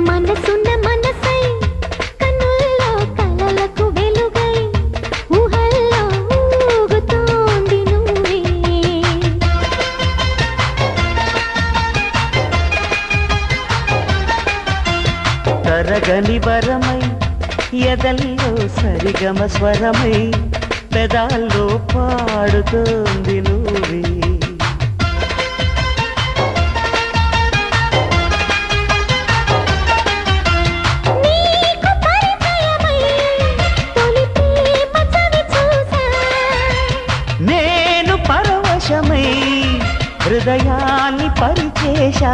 మనసున్న మనసై కన్నుల్లో కలలకు వెలుగై ఊహల్లో ఊగుతోంది నువ్వే తరగని వరమై ఎదల్లో సరిగమ స్వరమై పెదాల్లో పాడుతోంది నువ్వే నీకు పరిచయమై తొలి ప్రేమ చవి చూసా నేను పరవశమై హృదయాన్ని పరిచేశా